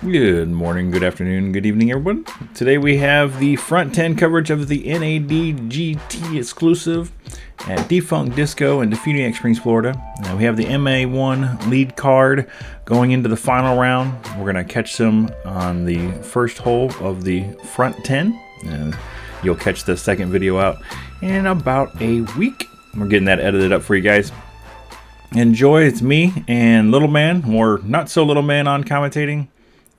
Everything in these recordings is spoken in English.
Good morning, good afternoon, good evening, everyone. Today we have the front 10 coverage of the NADGT exclusive at Defunk Disco in Defuniak Springs, Florida. We have the MA1 lead card going into the final round. We're going to catch them on the first hole of the front 10. You'll catch the second video out in about a week. We're getting that edited up for you guys. Enjoy. It's me and Little Man, or not so Little Man, on commentating.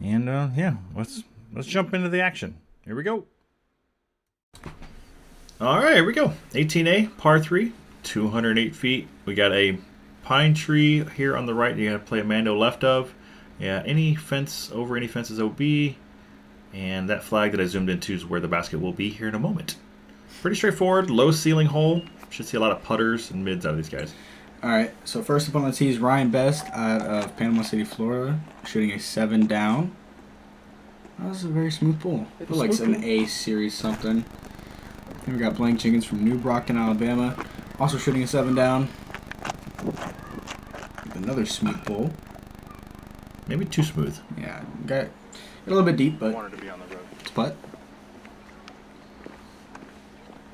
And yeah, let's jump into the action. Here we go. All right, here we go. 18A, par 3, 208 feet. We got a pine tree here on the right. You got to play a Mando left of. Yeah, any fence over any fence is OB. And that flag that I zoomed into is where the basket will be here in a moment. Pretty straightforward, low ceiling hole. Should see a lot of putters and mids out of these guys. All right, so first up on the tee is Ryan Best out of Panama City, Florida, shooting a 7 down. That was a very smooth pull. I feel like it's an A series something. Then we got Blank Jenkins from New Brockton, Alabama, also shooting a 7 down. Another smooth pull. Maybe too smooth. Yeah, got a little bit deep, but it's putt.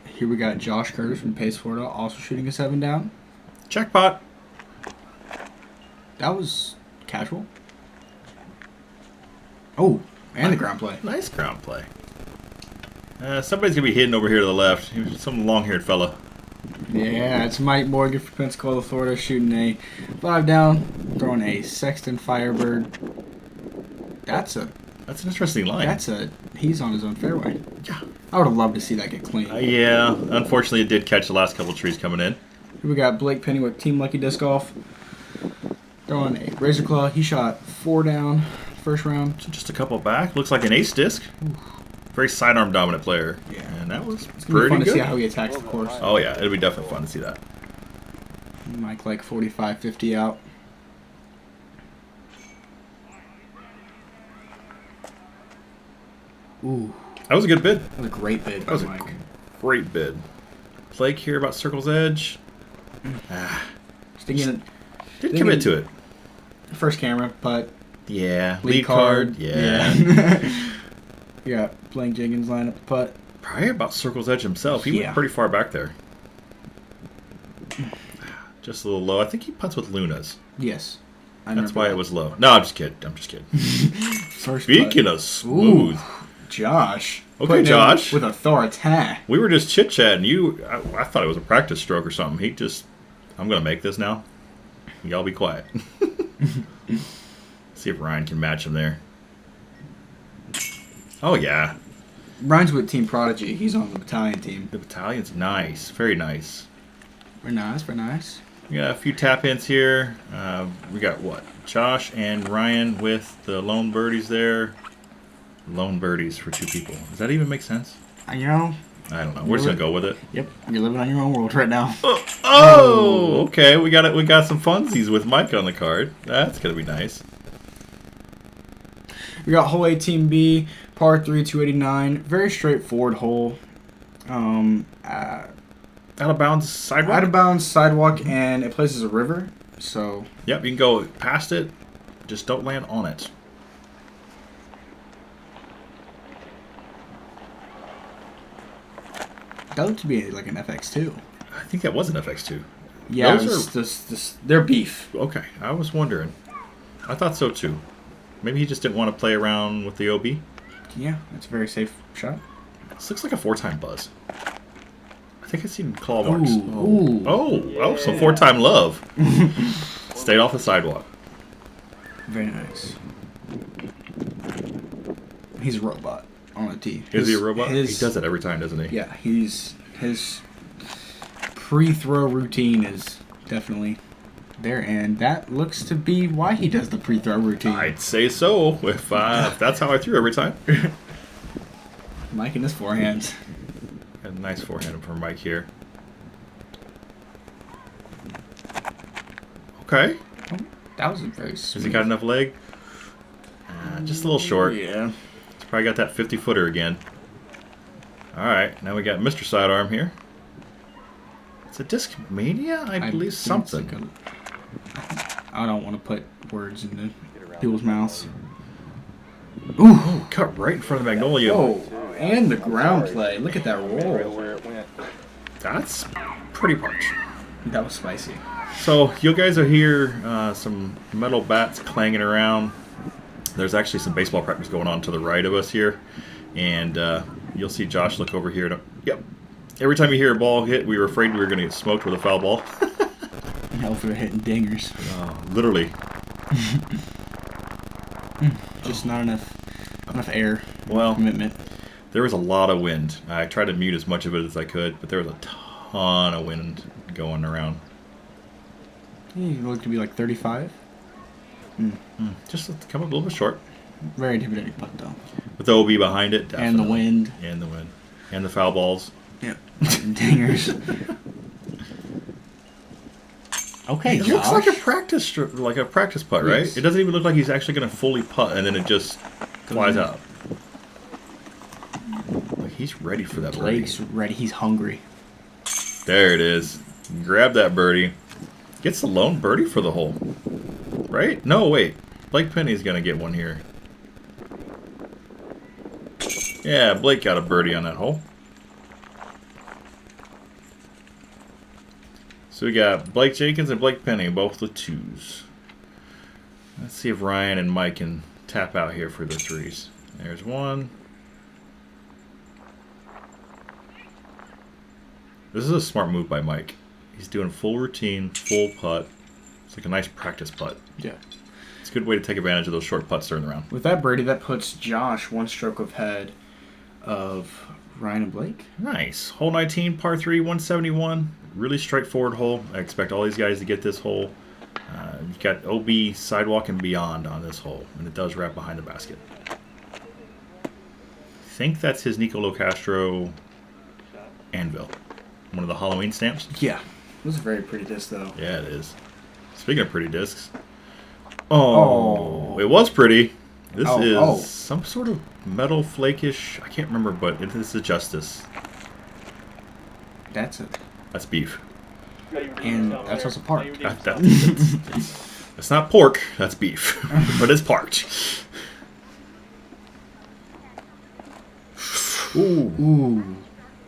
Here we got Josh Curtis from Pace, Florida, also shooting a 7 down. Jackpot. That was casual. Oh, and the ground play. Nice ground play. Somebody's going to be hidden over here to the left. Some long-haired fella. Yeah, it's Mike Morgan from Pensacola, Florida, shooting a 5 down, throwing a Sexton Firebird. That's an interesting line. He's on his own fairway. Yeah. I would have loved to see that get clean. Yeah, unfortunately it did catch the last couple trees coming in. Here we got Blake Penny with Team Lucky Disc Golf, throwing a Razor Claw. He shot 4 down first round. So just a couple back. Looks like an ace disc. Very sidearm dominant player. Yeah. And that was It's pretty fun good. to see how he attacks the course. Oh yeah, it'll be definitely fun to see that. Mike like 45, 50 out. Ooh. That was a good bid. That was a great bid. That was a great bid. Blake here about Circle's Edge. Didn't commit to it. First camera, putt. Yeah. Lead card. Yeah. You got Blank Jenkins line up the putt. Probably about Circle's Edge himself. He went pretty far back there. Just a little low. I think he putts with Lunas. Yes. That's why it was low. No, I'm just kidding. Speaking of smooth. Ooh, Josh. Okay, Josh. With authority. We were just chit-chatting. I thought it was a practice stroke or something. I'm going to make this now. Y'all be quiet. See if Ryan can match him there. Oh, yeah. Ryan's with Team Prodigy. He's on the battalion team. The battalion's nice. Very nice. Very nice, very nice. We got a few tap-ins here. We got what? Josh and Ryan with the lone birdies there. Lone birdies for 2 people. Does that even make sense? You know. I don't know. We're just going to go with it. Yep. You're living on your own world right now. Oh, okay. We got it. We got some funsies with Mike on the card. That's going to be nice. We got hole A, Team B, par 3, 289. Very straightforward hole. Out of bounds sidewalk? Out of bounds sidewalk, and it places a river. So. Yep, you can go past it. Just don't land on it. That looked to be like an FX2. I think that was an FX2. Yeah, they're beef. Okay, I was wondering. I thought so too. Maybe he just didn't want to play around with the OB. Yeah, that's a very safe shot. This looks like a 4-time buzz. I think I've seen claw marks. Ooh. Oh, some 4-time love. Stayed off the sidewalk. Very nice. He's a robot on a tee. Is he a robot? He does it every time, doesn't he? Yeah, his pre-throw routine is definitely there, and that looks to be why he does the pre-throw routine. I'd say so, if that's how I threw every time. Mike and his forehands. Got a nice forehand from Mike here. Okay. Oh, that was a very smooth. Has he got enough leg? Just a little short. Yeah. He's probably got that 50-footer again. All right, now we got Mr. Sidearm here. It's a Disc Mania, I believe something. I don't want to put words into people's mouths. Ooh, cut right in front of the Magnolia. Oh, and the ground play. Look at that roll. That's pretty parched. That was spicy. So you guys are here, some metal bats clanging around. There's actually some baseball practice going on to the right of us here. And you'll see Josh look over here. Yep. Every time you hear a ball hit, we were afraid we were going to get smoked with a foul ball. Hell, if we were hitting dingers. Literally. Just not enough air. Well, Commitment. there was a lot of wind. I tried to mute as much of it as I could, but there was a ton of wind going around. You look to be like 35. Just come up a little bit short. Very intimidating putt, though. With the OB behind it, definitely. And the wind. And the wind. And the foul balls. Yeah. Dingers. Okay, It Josh. looks like a practice putt, right? Yes. It doesn't even look like he's actually going to fully putt, and then it just flies out. Like he's ready for that birdie. Blake's ready. He's hungry. There it is. Grab that birdie. Gets the lone birdie for the hole. Right? No, wait. Blake Penny's going to get one here. Yeah, Blake got a birdie on that hole. So we got Blake Jenkins and Blake Penny, both with 2s. Let's see if Ryan and Mike can tap out here for the 3s. There's one. This is a smart move by Mike. He's doing full routine, full putt. It's like a nice practice putt. Yeah. It's a good way to take advantage of those short putts during the round. With that birdie, that puts Josh one stroke ahead of Ryan and Blake. Nice. Hole 19, par 3, 171. Really straightforward hole. I expect all these guys to get this hole. You've got OB, sidewalk, and beyond on this hole, and it does wrap behind the basket. I think that's his Niccolo Castro anvil. One of the Halloween stamps. Yeah. This is a very pretty disc, though. Yeah, it is. Speaking of pretty discs. Oh. It was pretty. This is some sort of metal flakish. I can't remember, but it is a Justice. That's it. That's beef. And that's also parked. It's not pork, that's beef. But it's parked. Ooh.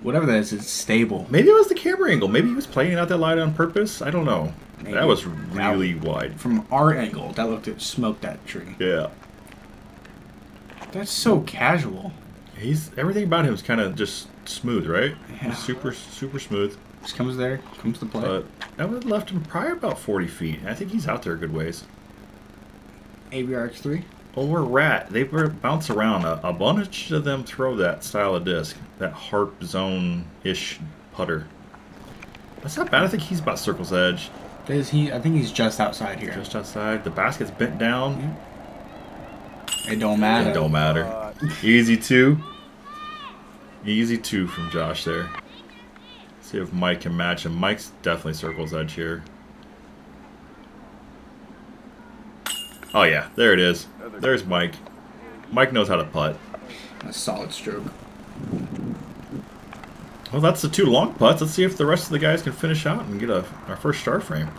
Whatever that is, it's stable. Maybe it was the camera angle. Maybe he was playing out that light on purpose. I don't know. Maybe. That was really wide. From our angle, that looked at smoked that tree. Yeah. That's so casual. Everything about him is kind of just smooth, right? Yeah. Super smooth. Just comes there, comes to play. But that would have left him probably about 40 feet. I think he's out there a good ways. ABRX3? Or Rat. They bounce around. A bunch of them throw that style of disc. That harp zone-ish putter. That's not bad. I think he's about circle's edge. I think he's just outside here. Just outside. The basket's bent down. Yeah. It don't matter. It don't matter. Easy 2. Easy 2 from Josh there. See if Mike can match him. Mike's definitely circle's edge here. Oh yeah, there it is. There's Mike. Mike knows how to putt. A solid stroke. Well, that's the 2 long putts. Let's see if the rest of the guys can finish out and get our first star frame.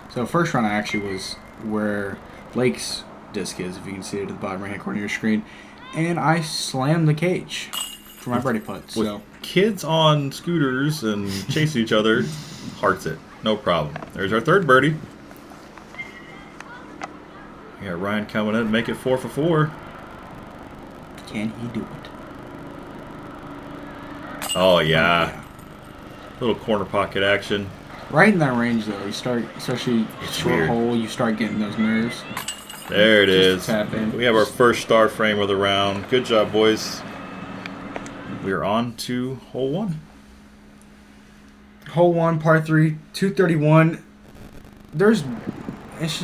So first round actually was where Blake's disc is, if you can see it at the bottom right hand corner of your screen. And I slammed the cage for my birdie putt. So kids on scooters and chasing each other, hearts it. No problem. There's our 3rd birdie. We got Ryan coming in, make it 4 for 4. Can he do it? Oh yeah. Little corner pocket action. Right in that range though, you start, especially short weird. hole, you start getting those nerves. There it is. Tap in. We have our first star frame of the round. Good job, boys. We are on to hole 1. Hole 1, par 3, 231. It's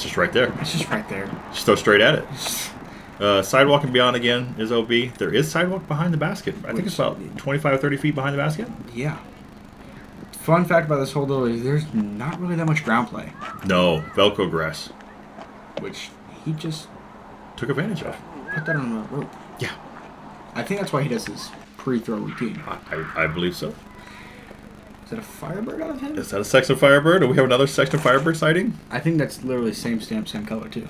just right there. It's just right there. Just throw straight at it. Sidewalk and beyond again is OB. There is sidewalk behind the basket. I think it's about 25 or 30 feet behind the basket. Yeah. Fun fact about this hole though is there's not really that much ground play. No, Velcro grass. Which he just Took advantage of. put that on the rope. Yeah. I think that's why he does his pre-throw routine. I believe so. Is that a Firebird out of him? Is that a Sexton Firebird? Do we have another Sexton Firebird sighting? I think that's literally same stamp, same color too.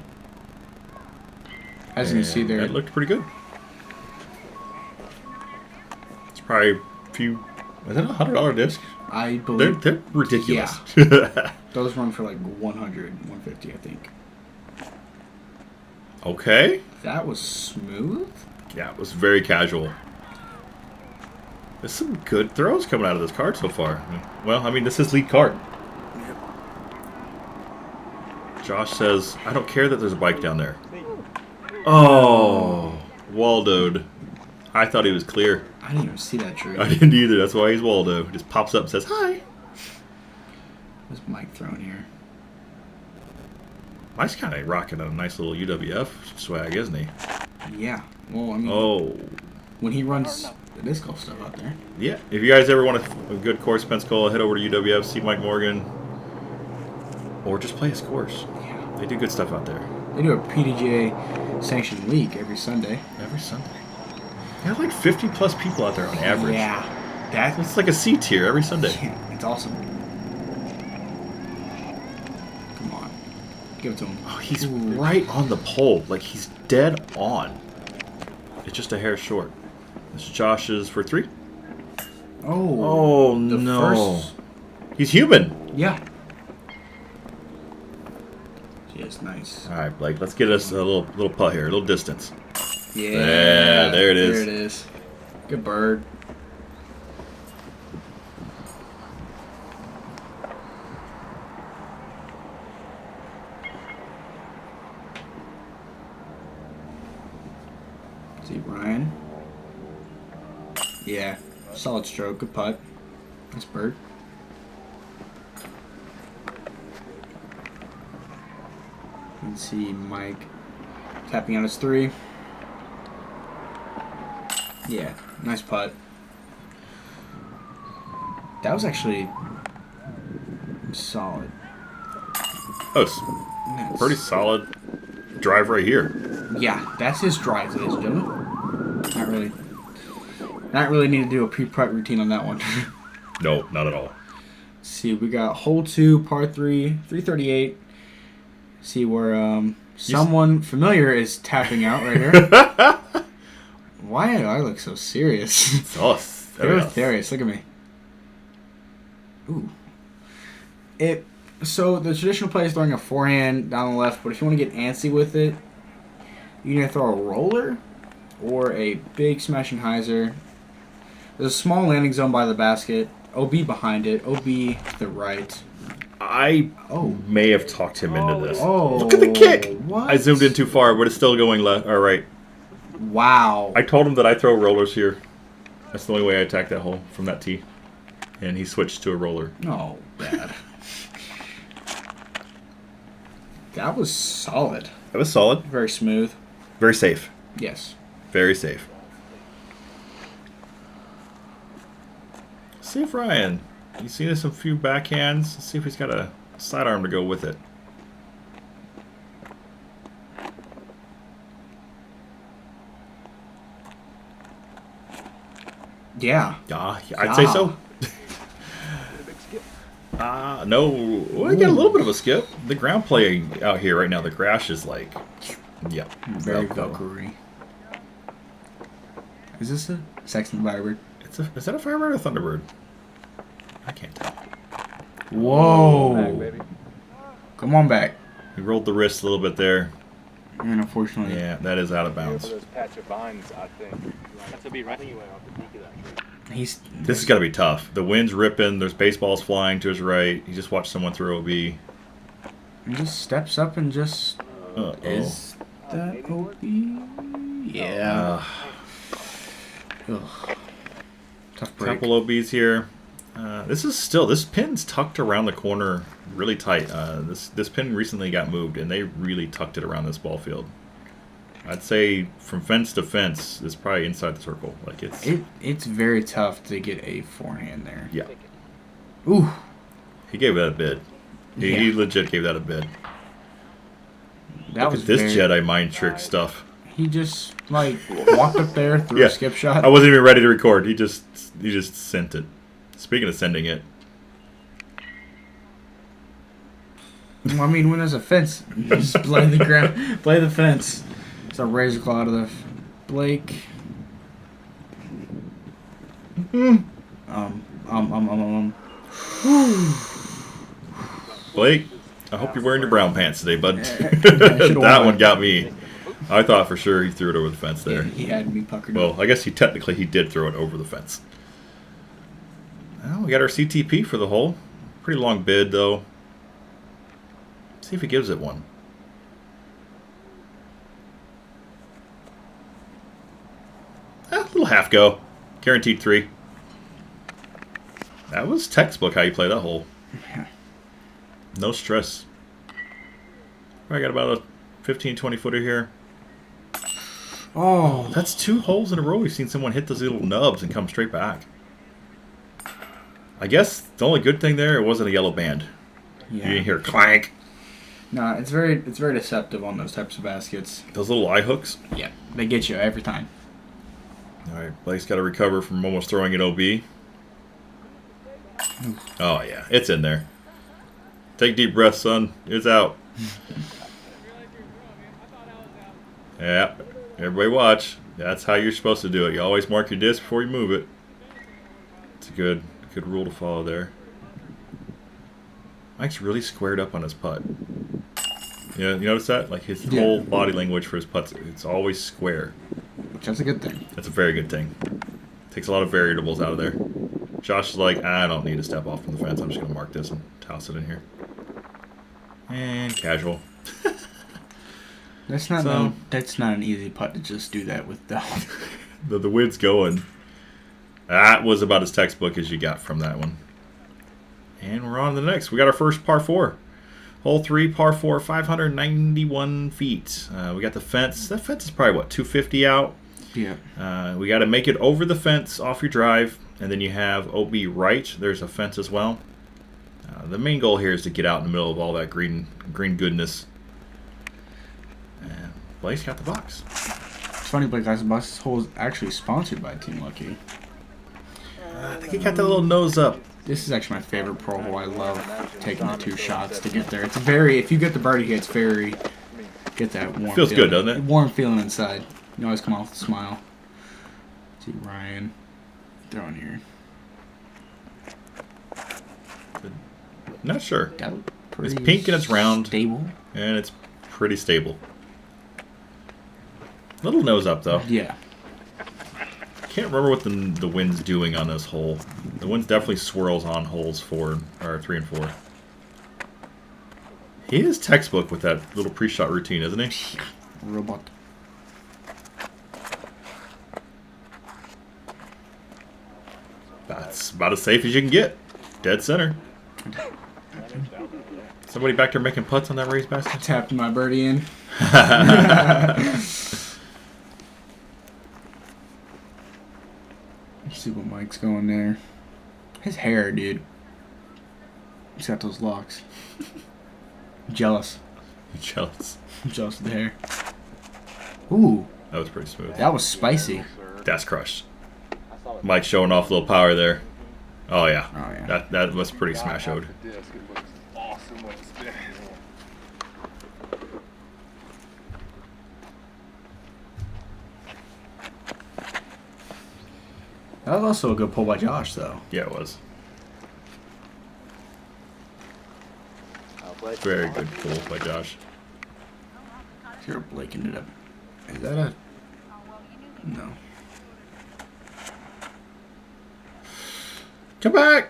As you can see there. That looked pretty good. It's probably a few... Is that a $100 disc? I believe... They're ridiculous. Yeah. Those run for like 100, 150, I think. Okay. That was smooth. Yeah, it was very casual. There's some good throws coming out of this card so far. Well, I mean, this is lead card. Yep. Josh says, I don't care that there's a bike down there. Oh, Waldo'd. I thought he was clear. I didn't even see that tree. I didn't either. That's why he's Waldo. He just pops up and says, hi. What's Mike throwing here? Mike's kind of rocking a nice little UWF swag, isn't he? Yeah. Well, I mean, Oh. when he runs the disc golf stuff out there. Yeah. If you guys ever want a good course, Pensacola, head over to UWF, see Mike Morgan, or just play his course. Yeah. They do good stuff out there. They do a PDGA sanctioned week every Sunday. Every Sunday. They have like 50 plus people out there on average. Yeah. It's like a C tier every Sunday. Yeah, it's awesome. Come on. Give it to him. Oh, he's right on the pole. Like, he's dead on. It's just a hair short. This is Josh's for 3. Oh, no. He's human. Yeah. Yes, nice. All right, Blake, let's get us a little putt here, a little distance. Yeah. There it is. There it is. Good bird. See Ryan. Yeah. Solid stroke. Good putt. Nice bird. You can see Mike tapping out his 3. Yeah, nice putt. That was actually solid. Oh, it's Nice. pretty solid drive right here. Yeah, that's his drive, ladies and gentlemen. Not really need to do a pre-putt routine on that one. No, not at all. See, we got hole 2, par 3, 338. See where someone familiar is tapping out right here. Why do I look so serious? Oh, Very serious. Look at me. Ooh. So the traditional play is throwing a forehand down the left, but if you want to get antsy with it, you can either throw a roller or a big smashing hyzer. There's a small landing zone by the basket. OB behind it. OB to the right. I may have talked him into this. Oh, look at the kick! What? I zoomed in too far, but it's still going left or right. Wow. I told him that I throw rollers here. That's the only way I attack that hole from that tee. And he switched to a roller. Oh, bad. That was solid. That was solid. Very smooth. Very safe. Yes. Very safe. See if Ryan, you see some few backhands. Let's see if he's got a sidearm to go with it. Yeah. I'd say so. No, we got a little bit of a skip. The ground play out here right now, the grass is like, yeah, Very Velcro-y. Is this a Sexton Firebird? Is that a Firebird or a Thunderbird? I can't tell. Whoa. Back, baby. Come on back. He rolled the wrist a little bit there. And unfortunately, Yeah, that is out of bounds. Those patch of vines, I think. That's to be right. You went off the peak of that tree. he's This has got to be tough. The wind's ripping. There's baseballs flying to his right. He just watched someone throw OB. he just steps up and just is that OB? Yeah. Ugh. Tough break. Couple OBs here. This pin's tucked around the corner really tight. This pin recently got moved, and they really tucked it around this ball field. I'd say from fence to fence, it's probably inside the circle. Like It's very tough to get a forehand there. Yeah. Ooh. He gave that a bid. He legit gave that a bid. That Look was at this very, Jedi mind trick stuff. He just like walked up there, threw a skip shot. I wasn't even ready to record. He just sent it. Speaking of sending it, I mean, when there's a fence, you just play the ground, play the fence. It's a razor claw out of the Blake. Blake, I hope you're wearing your brown pants today, bud. Yeah, That one got me. I thought for sure he threw it over the fence there. Yeah, he had me puckered Well, up. I guess he did throw it over the fence. Well, we got our CTP for the hole. Pretty long bid, though. See if he gives it one. A little half go. Guaranteed 3. That was textbook how you play that hole. No stress. I got about a 15-20 footer here. Oh, That's 2 holes in a row. We've seen someone hit those little nubs and come straight back. I guess the only good thing there, it wasn't a yellow band. yeah. You didn't hear clank. No, it's very deceptive on those types of baskets. Those little eye hooks. Yeah, they get you every time. All right, Blake's got to recover from almost throwing an OB. Oh, yeah, it's in there. Take deep breaths, son. It's out. Yeah, everybody watch. That's how you're supposed to do it. You always mark your disc before you move it. It's a good rule to follow there. Mike's really squared up on his putt. Yeah, you notice that? Like his whole body language for his putts, it's always square. Which is a good thing. That's a very good thing. Takes a lot of variables out of there. Josh is like, I don't need to step off from the fence. I'm just going to mark this and toss it in here. And casual. That's not an easy putt to just do that with that. The wind's going. That was about as textbook as you got from that one. And we're on to the next. We got our first par 4. Hole 3, par 4, 591 feet. We got the fence. That fence is probably, what, 250 out? Yeah. We got to make it over the fence off your drive, and then you have OB right. There's a fence as well. The main goal here is to get out in the middle of all that green goodness. And Blake's got the box. It's funny, Blake, guys, this hole is actually sponsored by Team Lucky. I think he got that little nose up. This is actually my favorite pro hole. I love taking the 2 shots to get there. It's very, if you get the birdie hit, it's very, get that warm Feels feeling. good, doesn't it? Warm feeling inside. You always come off with a smile. See Ryan throwing here. Not sure. That looked pretty It's pink and it's round. Stable. And it's pretty stable. Little nose up, though. Yeah. Can't remember what the wind's doing on this hole. The wind definitely swirls on holes 3 and 4. He is textbook with that little pre-shot routine, isn't he? Robot. That's about as safe as you can get. Dead center. Somebody back there making putts on that raised basket? Tapped my birdie in. Let's see what Mike's going there. His hair, dude. He's got those locks. Jealous. You jealous? I'm jealous of the hair. Ooh, That was pretty smooth. that was spicy. That's crushed. Mike showing off a little power there. Oh yeah. Oh, yeah. That was pretty smash-o'd. Awesome when it's spinning. That was also a good pull by Josh, though. Yeah, it was. Very good pull by Josh. Here, Blake ended up. Is that a? No. Come back!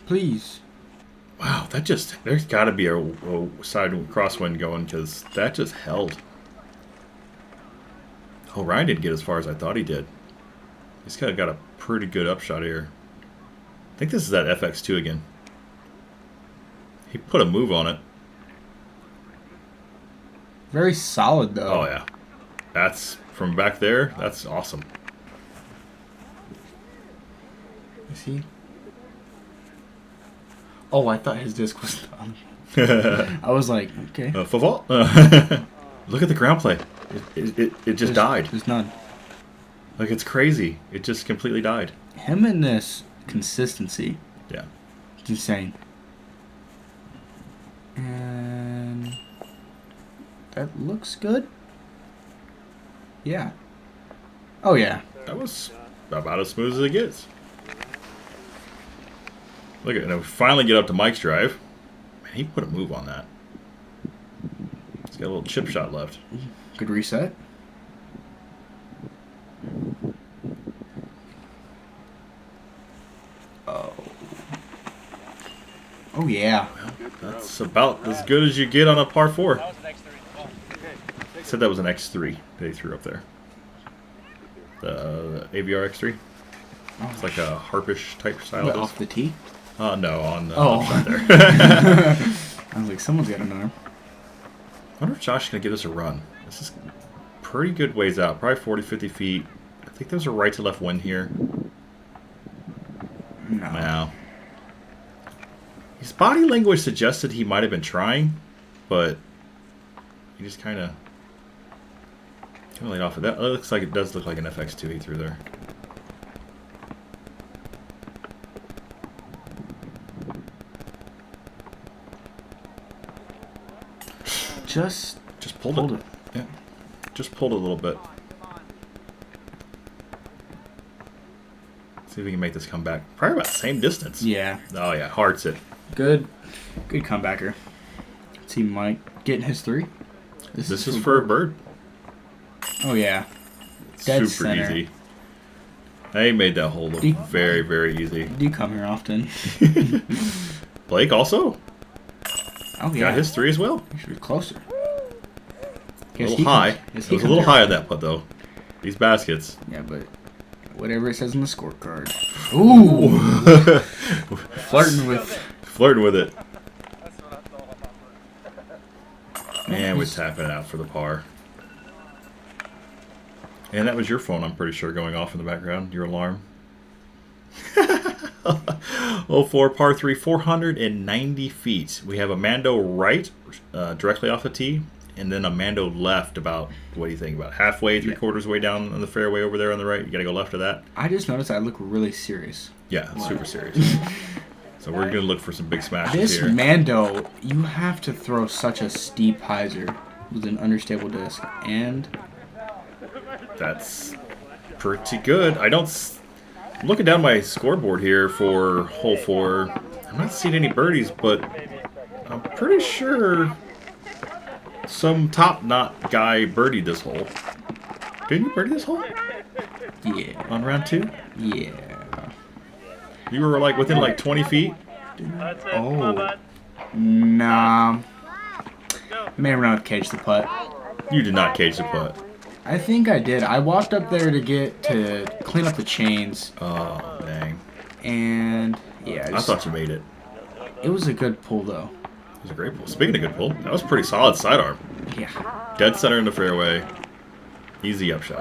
Please. Wow, there's got to be a side crosswind going because that just held. Oh, Ryan didn't get as far as I thought he did. He's got a pretty good upshot here. I think this is that FX2 again. He put a move on it. Very solid, though. Oh, yeah. That's from back there. That's awesome. Is he? Oh, I thought his disc was done. I was like, okay. Favol. Look at the ground play. It just died. There's none. Like, it's crazy. It just completely died. Him and this consistency. Yeah. It's insane. And that looks good. Yeah. Oh, yeah. That was about as smooth as it gets. Look at it. We finally get up to Mike's drive. Man, he put a move on that. He's got a little chip shot left. Good reset. Oh. Oh, yeah. That's about as good as you get on a par 4. Said that was an X3 that he threw up there. The AVR X3. It's like a harpish type style. What, off the tee? No, on the side there. I was like, someone's got an arm. I wonder if Josh is going to give this a run. This is pretty good ways out. Probably 40, 50 feet. I think there's a right to left wind here. No. Now, his body language suggested he might have been trying, but he just kind of laid off of that. It looks like it does look like an FX2 he threw there. Just pulled it. Yeah, just pulled it a little bit. See if we can make this come back. Probably about the same distance. Yeah. Oh yeah, hearts it. Good comebacker. See Mike getting his 3. This is for a bird. Oh yeah. Dead Super center. easy. They made that hole look very, very easy. Do you come here often? Blake also Oh yeah. got his 3 as well. You should be closer. A little high. It was a little high on that putt though. These baskets. Yeah, but whatever it says on the scorecard. Ooh. Flirting with it. And we're tapping it out for the par. And that was your phone, I'm pretty sure, going off in the background. Your alarm. 04 par 3, 490 feet. We have a Mando right, directly off the tee, and then a Mando left about, what do you think, about halfway, three-quarters way down on the fairway over there on the right. You got to go left of that. I just noticed I look really serious. Yeah, super serious. So we're going to look for some big smashes This here. Mando, you have to throw such a steep hyzer with an understable disc, and That's pretty good. I'm looking down my scoreboard here for hole 4. I'm not seeing any birdies, but I'm pretty sure some top knot guy birdied this hole. Didn't you birdie this hole yeah, on round 2? yeah. You were like within like 20 feet? Oh, nah. May have run with cage the putt. You did not cage the putt. I think I did. I walked up there to clean up the chains, Oh, dang. and yeah, I thought you made it. it was a good pull though. It was a great pull. Speaking of good pull, that was pretty solid sidearm. Yeah. Dead center in the fairway. Easy upshot.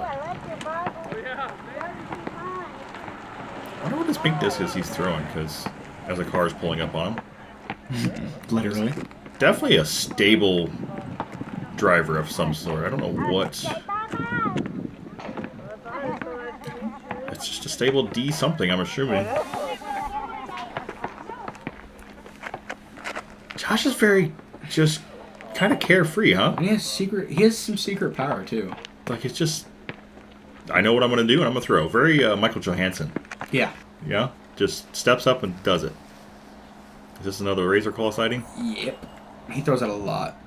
I wonder what this pink disc is he's throwing, because as a car is pulling up on him. Literally. Definitely a stable driver of some sort. I don't know what. It's just a stable D something, I'm assuming. Josh is very just kind of carefree, huh? And he has some secret power too. Like it's just, I know what I'm going to do and I'm going to throw. Very Michael Johansson. Yeah. Yeah, just steps up and does it. Is this another razor claw sighting? Yep. He throws out a lot.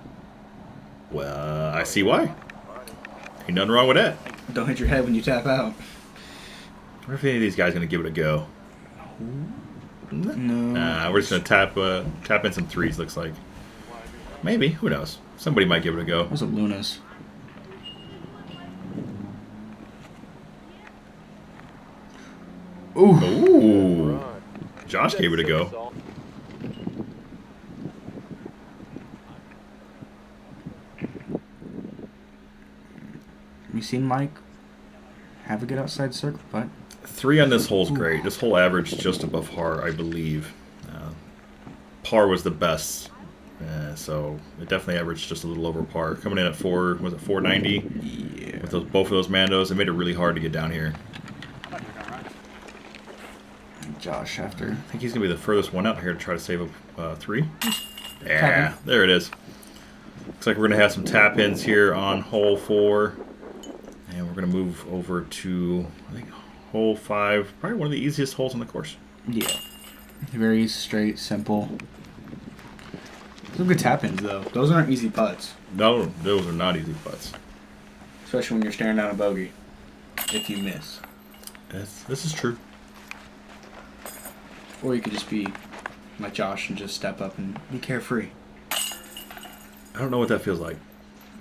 Well, I see why. Ain't nothing wrong with that. Don't hit your head when you tap out. I wonder if any of these guys are going to give it a go. No. Nah, we're just going to tap in some 3s, looks like. Maybe, who knows? Somebody might give it a go. Those are Lunas. Ooh. Ooh. Josh gave it a go. You seen Mike have a good outside circle putt? 3 on this hole's great. This hole averaged just above par, I believe. Par was the best. So it definitely averaged just a little over par. Coming in at 490? Yeah. With both of those Mandos, it made it really hard to get down here. Josh after. I think he's going to be the furthest one out here to try to save a 3. Yeah, Tap in. there it is. Looks like we're going to have some tap-ins here on hole 4. And we're going to move over to, I think, hole 5. Probably one of the easiest holes on the course. Yeah. Very straight, simple. Some good tap-ins, though. Those aren't easy putts. No, those are not easy putts. Especially when you're staring down a bogey. If you miss. This is true. Or you could just be like Josh and just step up and be carefree. I don't know what that feels like.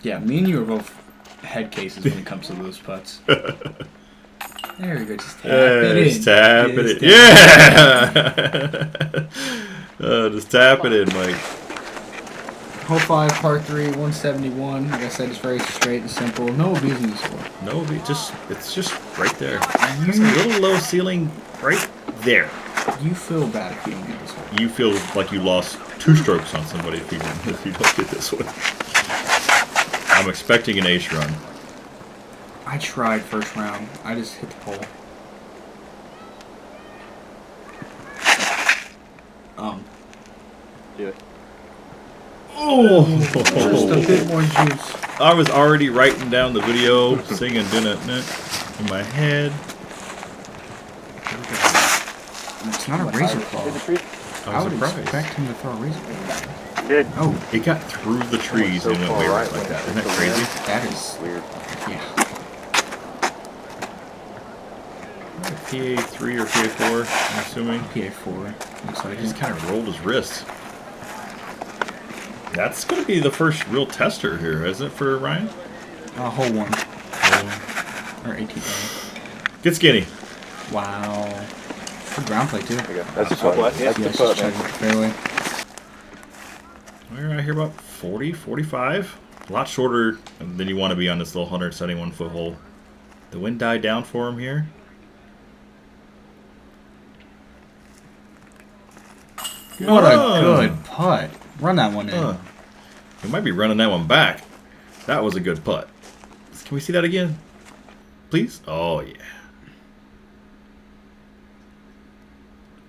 Yeah, me and you are both head cases when it comes to those putts. There we go, just tap it in. Just tap it in. Yeah! Just tap it in, Mike. Hole 5, par 3, 171. Like I said, it's very straight and simple. No abusing the score. No, it's just right there. There's a little low ceiling right there. You feel bad if you don't get this one. You feel like you lost 2 strokes on somebody if you don't get this one. I'm expecting an ace run. I tried first round. I just hit the pole. Do it. Oh! Just a bit more juice. I was already writing down the video, singing "Dun in my head. It's not a razor claw. I I was would surprised. expect him to throw a razor claw. Good. Oh, It got through the trees and went way right like that. Isn't that crazy? that is Weird. yeah. PA3 or PA4, I'm assuming. PA4. Looks He like just it. kind of rolled his wrist. That's going to be the first real tester here, isn't it, for Ryan? Hole 1 or 18. Get skinny. Wow. Good ground play too. There you go. That's the putt. That's Yeah, the just putt, check man. the fairway. We're out here about 40, 45. A lot shorter than you want to be on this little 171-foot hole. The wind died down for him here. What a good putt. Run that one in. We might be running that one back. That was a good putt. Can we see that again? Please? Oh, yeah.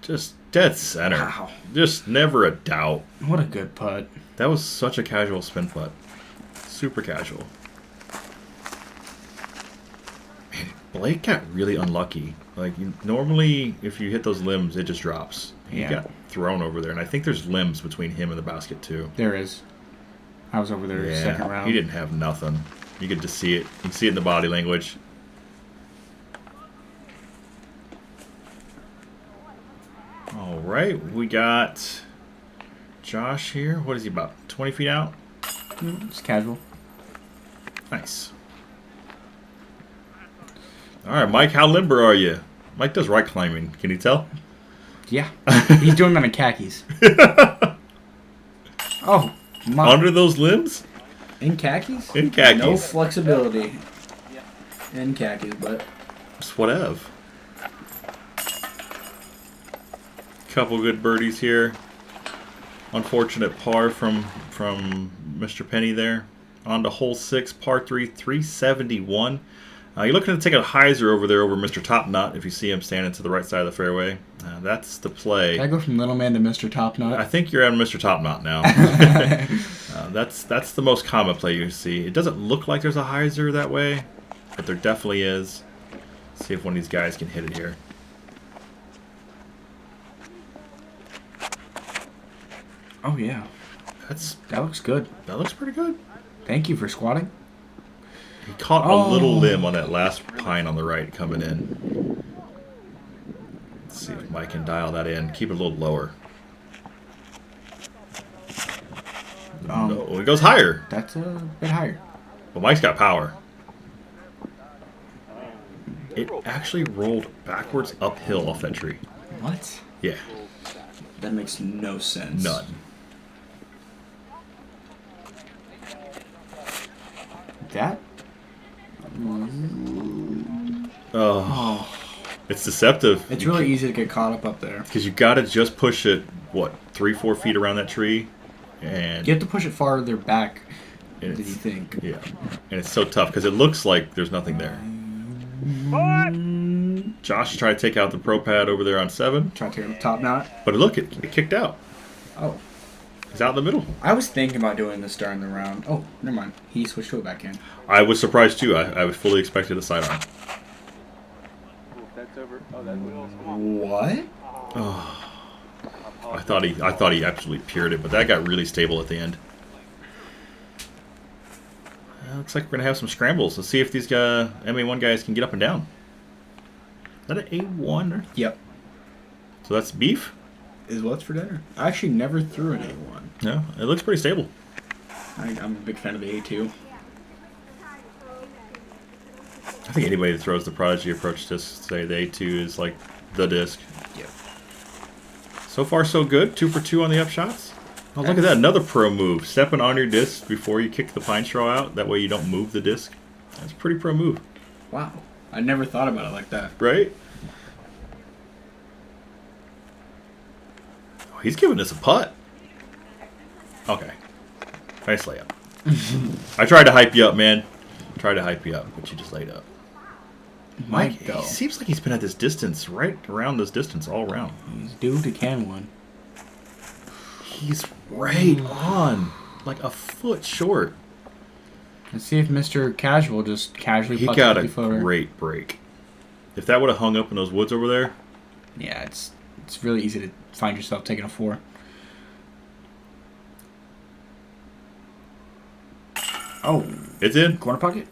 Just dead center. Wow. Just never a doubt. What a good putt. That was such a casual spin putt. Super casual. Man, Blake got really unlucky. Like, normally, if you hit those limbs, it just drops. He Yeah. got thrown over there, and I think there's limbs between him and the basket, too. There is. I was over there second round. He didn't have nothing. You could just see it. You can see it in the body language. All right, we got Josh here. What is he, about 20 feet out? It's casual. Nice. All right, Mike, how limber are you? Mike does right climbing. Can you tell? Yeah. He's doing that in khakis. Oh, my. Under those limbs? In khakis? In khakis. No flexibility in khakis, but Just whatever. Couple good birdies here. Unfortunate par from Mr. Penny there. On to hole 6, par 3, 371. You're looking to take a hyzer over there over Mr. Top Knot if you see him standing to the right side of the fairway. That's the play. can I go from little man to Mr. Top Knot? I think you're on Mr. Top Knot now. That's the most common play you see. It doesn't look like there's a hyzer that way, but there definitely is. Let's see if one of these guys can hit it here. Oh yeah, that looks good. That looks pretty good. Thank you for squatting. He caught a little limb on that last pine on the right coming in. Let's see if Mike can dial that in. Keep it a little lower. No, it goes higher. That's a bit higher. Well, Mike's got power. It actually rolled backwards uphill off that tree. What? Yeah, That makes no sense. none. That? Oh, it's deceptive. It's really easy to get caught up there. Because you got to just push it, what, 3-4 feet around that tree? And You have to push it farther back than you it's, think. yeah, and it's so tough because it looks like there's nothing there. Josh tried to take out the pro pad over there on 7, Try to take the top knot. but look, it kicked out. Oh. He's out in the middle. I was thinking about doing this during the round. Oh, never mind. He switched to it back in. I was surprised too. I was fully expected a sidearm. That's over. Oh, that's Come What? Oh, I thought he absolutely peered it, but that got really stable at the end. Looks like we're gonna have some scrambles. Let's see if these MA1 guys can get up and down. Is that an A1? Yep. So that's beef? Is what's for dinner. I actually never threw an A1. No, it looks pretty stable. I'm a big fan of the A2. I think anybody that throws the Prodigy approach disc, say the A2 is like the disc. Yep. So far so good. 2 for 2 on the upshots. Oh, look at that. Another pro move. Stepping on your disc before you kick the pine straw out. That way you don't move the disc. That's a pretty pro move. Wow. I never thought about it like that. Right? Oh, he's giving us a putt. Okay. Nice layup. I tried to hype you up, man. Tried to hype you up, but you just laid up. Mike, he seems like he's been at this distance, right around this distance all around. He's due to can one. He's right on, like a foot short. Let's see if Mr. Casual just casually He putts got the a 50 footer. great break. If that would have hung up in those woods over there. Yeah, it's really easy to find yourself taking a 4. Oh, It's in. corner pocket?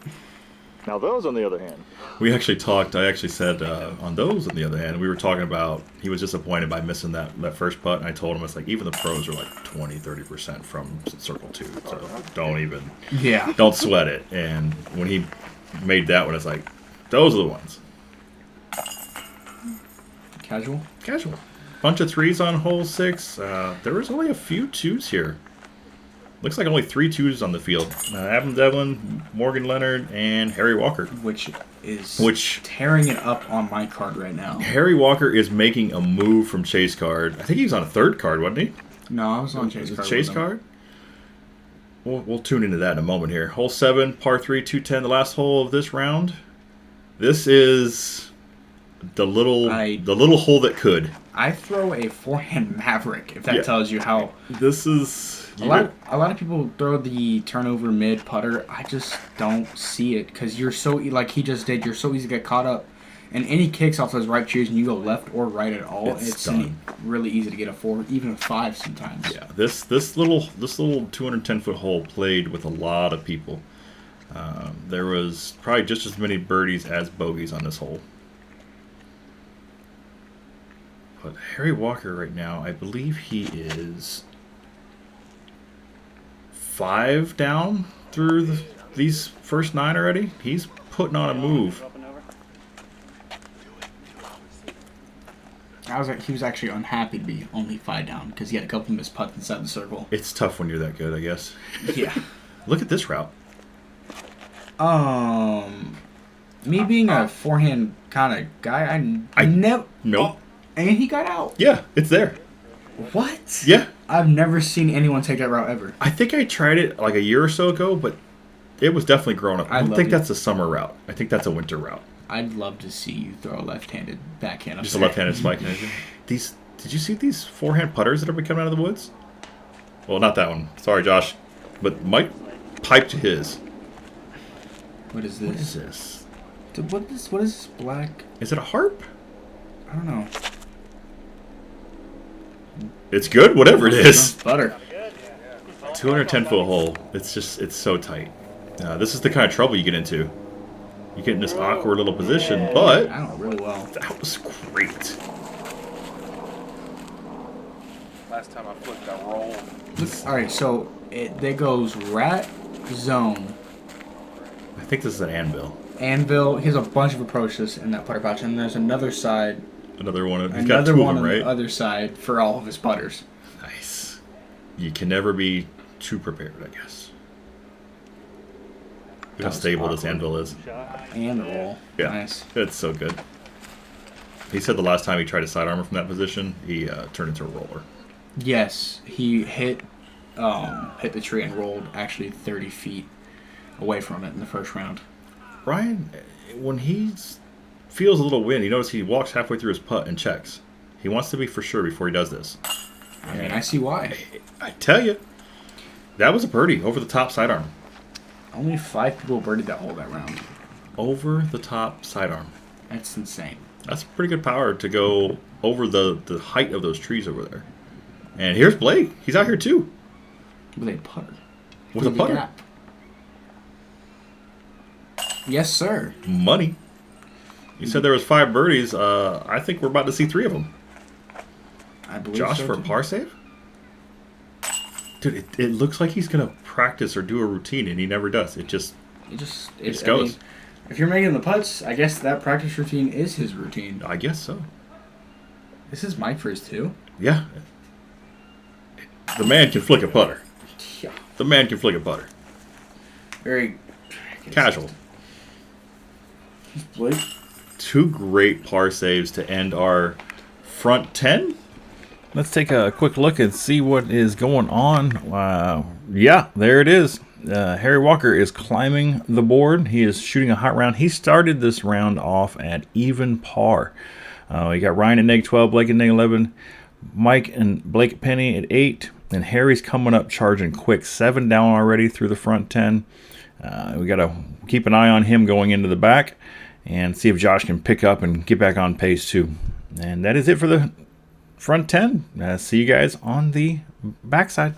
Now those, on the other hand. We actually talked, I actually said on those, on the other hand, we were talking about he was disappointed by missing that first putt, and I told him it's like even the pros are like 20-30% from circle 2, so don't sweat it. And when he made that one, it's like, those are the ones. Casual? Casual. Bunch of 3s on hole 6. There was only a few 2s here. Looks like only 3 2s on the field. Adam Devlin, Morgan Leonard, and Harry Walker. Which is tearing it up on my card right now. Harry Walker is making a move from Chase card. I think he was on a 3rd card, wasn't he? No, I was on Chase card. Chase card? We'll tune into that in a moment here. Hole 7, par 3, 210, the last hole of this round. This is the little hole that could. I throw a forehand Maverick, if that tells you how. This is... A lot of people throw the turnover mid putter. I just don't see it because you're so, like he just did, you're so easy to get caught up. And any kicks off those right shoes and you go left or right at all, it's really easy to get a 4, even a 5 sometimes. Yeah, this little 210-foot hole played with a lot of people. There was probably just as many birdies as bogeys on this hole. But Harry Walker right now, I believe he is 5 down through these first 9 already. He's putting on a move. He was actually unhappy to be only 5 down because he had a couple missed putts inside the circle. It's tough when you're that good, I guess. Yeah. Look at this route. Me being a forehand kind of guy, I never. Nope. Oh, and he got out. Yeah, it's there. What? Yeah. I've never seen anyone take that route ever. I think I tried it like a year or so ago, but it was definitely growing up. I don't think that's a summer route. I think that's a winter route. I'd love to see you throw a left-handed backhand up Just a left-handed spike. Did you see these forehand putters that are coming out of the woods? Well, not that one. Sorry, Josh. But Mike piped his. What is this? What is this? What is this black? Is it a harp? I don't know. It's good, whatever it is. Butter. 210-foot hole. It's so tight. This is the kind of trouble you get into. You get in this awkward little position, but I don't know really well. That was great. Last time I flipped, I rolled. All right, so there goes rat zone. I think this is an anvil. Anvil. He has a bunch of approaches in that putter pouch, and there's another side. Another one. He's got 2 of them, right? The other side for all of his putters. Nice. You can never be too prepared, I guess. Look how stable this anvil is. And the roll. Yeah, nice. It's so good. He said the last time he tried to side armor from that position, he turned into a roller. Yes, he hit the tree and rolled actually 30 feet away from it in the first round. Ryan, when he feels a little wind, you notice he walks halfway through his putt and checks. He wants to be for sure before he does this. I mean, I see why. I tell you, that was a birdie over the top sidearm. Only 5 people birdied that hole that round. Over the top sidearm. That's insane. That's pretty good power to go over the height of those trees over there. And here's Blake. He's out here too. With a putter. With a putter. Gap. Yes, sir. Money. You said there was 5 birdies. I think we're about to see 3 of them. I believe Josh so for a too. par save? Dude, it looks like he's going to practice or do a routine, and he never does. It just It goes. I mean, if you're making the putts, I guess that practice routine is his routine. I guess so. This is Mike for his 2. Yeah. The man can flick a putter. Yeah. The man can flick a putter. Very Casual. Blake. 2 great par saves to end our front 10. Let's take a quick look and see what is going on. Wow. Yeah, there it is. Harry Walker is climbing the board. He is shooting a hot round. He started this round off at even par. We got Ryan at -12, Blake at -11, Mike and Blake Penny at 8, and Harry's coming up charging quick. 7 down already through the front 10. We got to keep an eye on him going into the back and see if Josh can pick up and get back on pace too. And that is it for the front 10. See you guys on the backside.